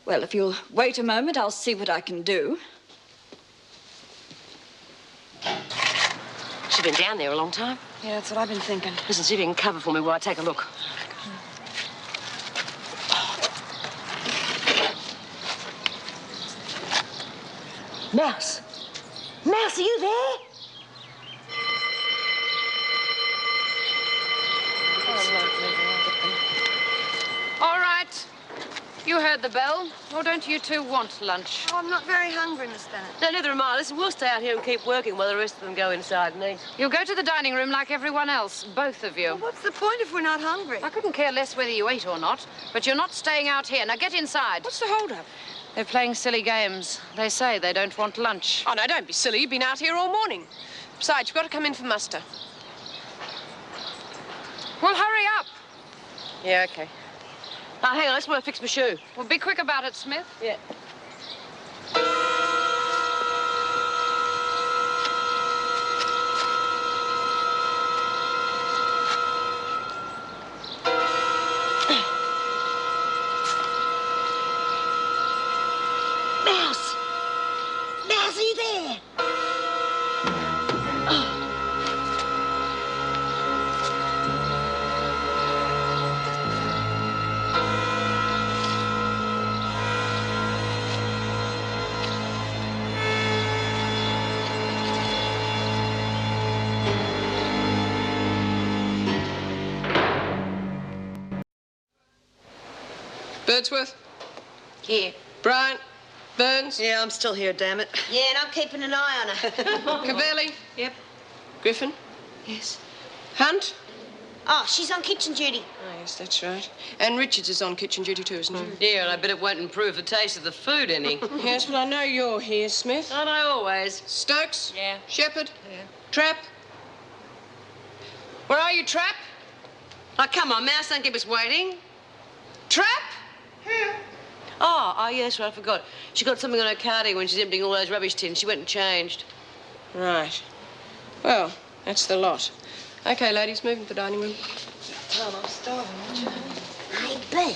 Well, if you'll wait a moment, I'll see what I can do. She's been down there a long time. Yeah, that's what I've been thinking. Listen, see if you can cover for me while I take a look. Mouse! Mouse, are you there? All right. You heard the bell. Or don't you two want lunch? Oh, I'm not very hungry, Miss Bennett. No, neither am I. Listen, we'll stay out here and keep working while the rest of them go inside and eat. You'll go to the dining room like everyone else, both of you. Well, what's the point if we're not hungry? I couldn't care less whether you ate or not, but you're not staying out here. Now get inside. What's the hold-up? They're playing silly games. They say they don't want lunch. Oh, no, don't be silly. You've been out here all morning. Besides, you've got to come in for muster. Well, hurry up. Yeah, OK. Oh, hang on, let's go fix my shoe. Well, be quick about it, Smith. Yeah. Mouse! Mouse, are you there? Birdsworth? Here. Bryant? Burns? Yeah, I'm still here, damn it. Yeah, and I'm keeping an eye on her. Cavelli? Yep. Griffin? Yes. Hunt? Oh, she's on kitchen duty. Oh, yes, that's right. And Richards is on kitchen duty too, isn't he? Yeah, and I bet it won't improve the taste of the food any. Yes, well, I know you're here, Smith. Aren't I always? Stokes? Yeah. Shepherd? Yeah. Trapp? Where are you, Trap? Oh, come on, Mouse, don't keep us waiting. Trap? Oh, yes, right, I forgot. She got something on her cardi when she's emptying all those rubbish tins. She went and changed. Right. Well, that's the lot. OK, ladies, move into the dining room. Tom, I'm starving. Hey, B,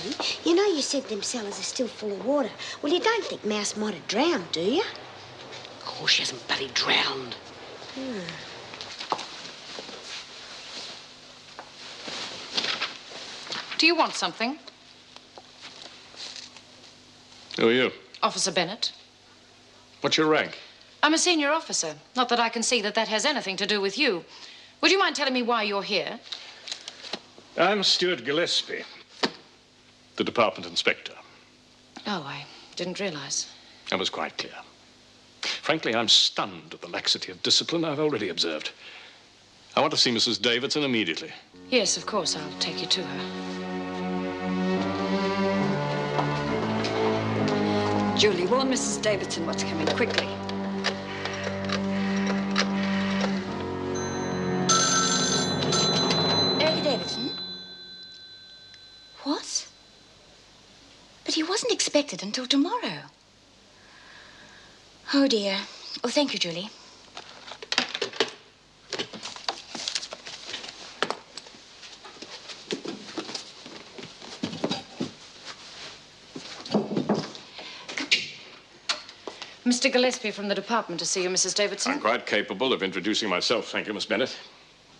you know you said them cellars are still full of water. Well, you don't think Mouse might have drowned, do you? Of course she hasn't bloody drowned. Do you want something? Who are you? Officer Bennett. What's your rank? I'm a senior officer. Not that I can see that that has anything to do with you. Would you mind telling me why you're here? I'm Steward Gillespie, the department inspector. Oh, I didn't realize. That was quite clear. Frankly, I'm stunned at the laxity of discipline I've already observed. I want to see Mrs. Davidson immediately. Yes, of course. I'll take you to her. Julie, warn Mrs. Davidson what's coming quickly. Eric Davidson? What? But he wasn't expected until tomorrow. Oh, dear. Oh, thank you, Julie. Mr. Gillespie from the department to see you, Mrs. Davidson. I'm quite capable of introducing myself. Thank you, Miss Bennett.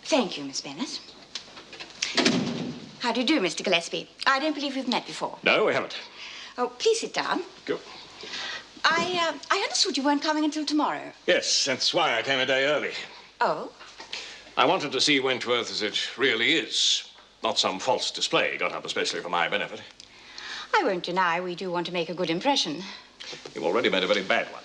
Thank you, Miss Bennett. How do you do, Mr. Gillespie? I don't believe we've met before. No, we haven't. Oh, please sit down. Go. I understood you weren't coming until tomorrow. Yes, that's why I came a day early. Oh? I wanted to see Wentworth as it really is, not some false display got up especially for my benefit. I won't deny we do want to make a good impression. You've already made a very bad one.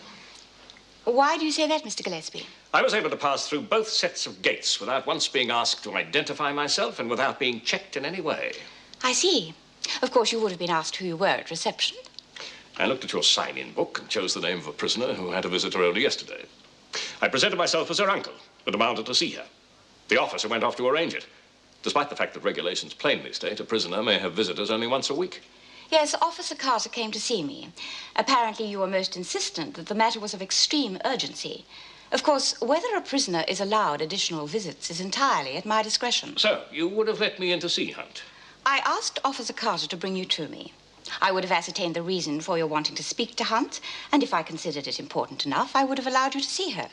Why do you say that, Mr. Gillespie? I was able to pass through both sets of gates without once being asked to identify myself and without being checked in any way. I see. Of course, you would have been asked who you were at reception. I looked at your sign-in book and chose the name of a prisoner who had a visitor only yesterday. I presented myself as her uncle, but demanded to see her. The officer went off to arrange it, despite the fact that regulations plainly state a prisoner may have visitors only once a week. Yes, Officer Carter came to see me. Apparently, you were most insistent that the matter was of extreme urgency. Of course, whether a prisoner is allowed additional visits is entirely at my discretion. So, you would have let me in to see Hunt? I asked Officer Carter to bring you to me. I would have ascertained the reason for your wanting to speak to Hunt, and if I considered it important enough, I would have allowed you to see her.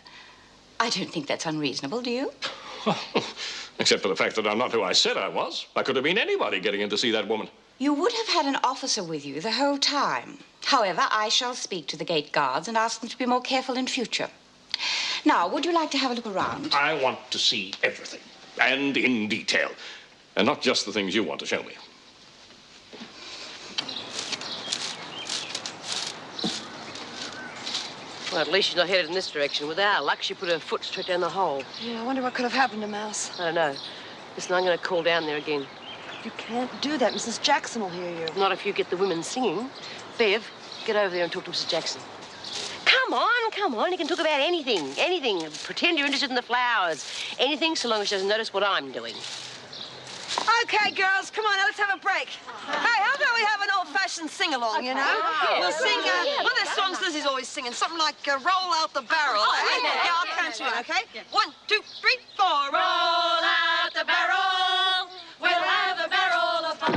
I don't think that's unreasonable, do you? Except for the fact that I'm not who I said I was. I could have been anybody getting in to see that woman. You would have had an officer with you the whole time. However, I shall speak to the gate guards and ask them to be more careful in future. Now, would you like to have a look around? I want to see everything, and in detail, and not just the things you want to show me. Well, at least she's not headed in this direction. With our luck, she put her foot straight down the hole. Yeah, I wonder what could have happened to Mouse. I don't know. Listen, I'm going to call down there again. You can't do that. Mrs. Jackson will hear you. Not if you get the women singing. Bev, get over there and talk to Mrs. Jackson. Come on. You can talk about anything. Anything. Pretend you're interested in the flowers. Anything, so long as she doesn't notice what I'm doing. Okay, girls, come on, now let's have a break. Hey, how about we have an old-fashioned sing-along, you know? We'll sing, one of those songs Lizzie's always singing, something like Roll Out the Barrel. Yeah, I'll count you in, okay? 1, 2, 3, 4. Roll out the barrel, we'll have a barrel of fun.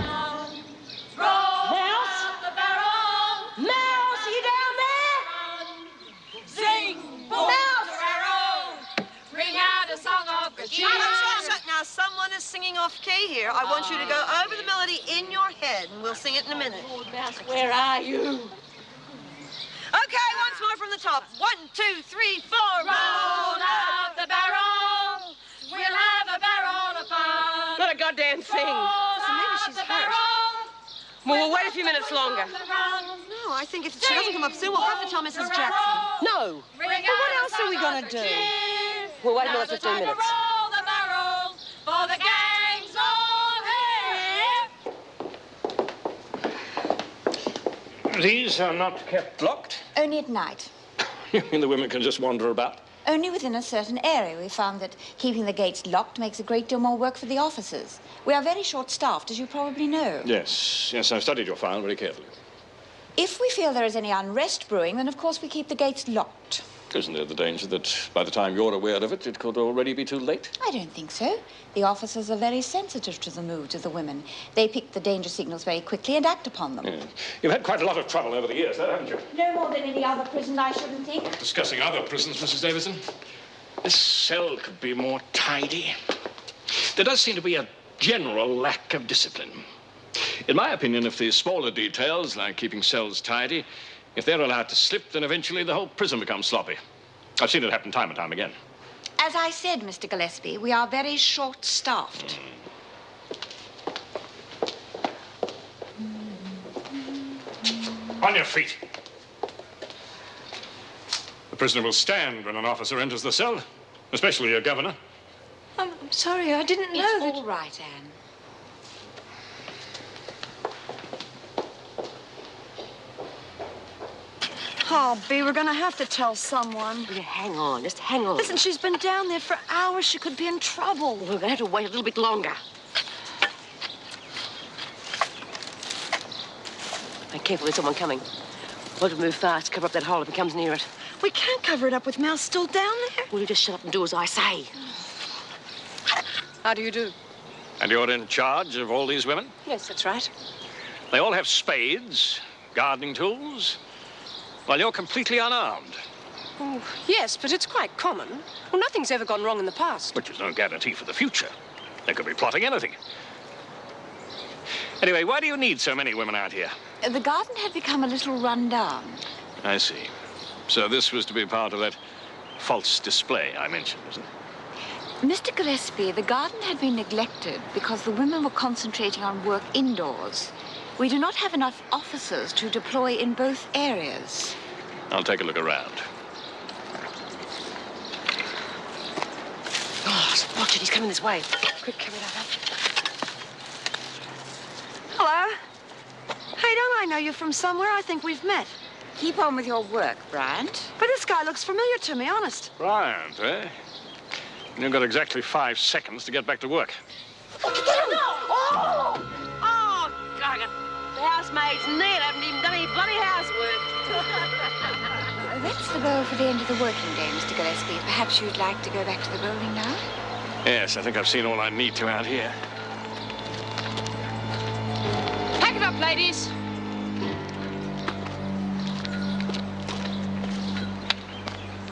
Roll out the barrel. Mouse, are you down there? Sing, Mouse. Ring out a song of good cheer. Now, someone is singing off-key here. I want you to go over the melody in your head, and we'll sing it in a minute. Where are you? Okay, once more from the top. 1, 2, 3, 4. Roll out the barrel. We'll have a barrel of fun. Not a goddamn thing. So maybe she's hurt. Well, we'll wait a few minutes longer. No, I think if she doesn't come up soon, we'll have to tell Mrs. Jackson. No. But what else are we going to do? We'll wait another 15 minutes. For the gang's all here. These are not kept locked? Only at night. You mean the women can just wander about? Only within a certain area. We found that keeping the gates locked makes a great deal more work for the officers. We are very short-staffed, as you probably know. Yes, I've studied your file very carefully. If we feel there is any unrest brewing, then of course we keep the gates locked. Isn't there the danger that by the time you're aware of it, it could already be too late? I don't think so. The officers are very sensitive to the moods of the women. They pick the danger signals very quickly and act upon them. Yeah. You've had quite a lot of trouble over the years, haven't you? No more than any other prison, I shouldn't think. Discussing other prisons, Mrs. Davidson. This cell could be more tidy. There does seem to be a general lack of discipline. In my opinion, if the smaller details, like keeping cells tidy, if they're allowed to slip, then eventually the whole prison becomes sloppy. I've seen it happen time and time again. As I said, Mr. Gillespie, we are very short-staffed. On your feet. The prisoner will stand when an officer enters the cell, especially a governor. I'm sorry, I didn't know It's that. all right, Anne. Oh, Bea, we're going to have to tell someone. Will you hang on? Just hang on. Listen, she's been down there for hours. She could be in trouble. We're going to have to wait a little bit longer. Be careful, there's someone coming. We'll have to move fast, cover up that hole if he comes near it. We can't cover it up with Mouse still down there. Will you just shut up and do as I say? How do you do? And you're in charge of all these women? Yes, that's right. They all have spades, gardening tools, while you're completely unarmed. Oh, yes, but it's quite common. Well, nothing's ever gone wrong in the past. Which is no guarantee for the future. They could be plotting anything. Anyway, why do you need so many women out here? The garden had become a little run down. I see. So this was to be part of that false display I mentioned, was it? Mr. Gillespie, the garden had been neglected because the women were concentrating on work indoors. We do not have enough officers to deploy in both areas. I'll take a look around. Oh, watch it, he's coming this way. Quick, carry that up. Hello? Hey, don't I know you from somewhere? I think we've met. Keep on with your work, Bryant. But this guy looks familiar to me, honest. Bryant, eh? You've got exactly 5 seconds to get back to work. Oh, God, the housemaid's near. Haven't even done any bloody housework. That's the goal for the end of the working day, Mr. Gillespie. Perhaps you'd like to go back to the bowling now? Yes, I think I've seen all I need to out here. Pack it up, ladies.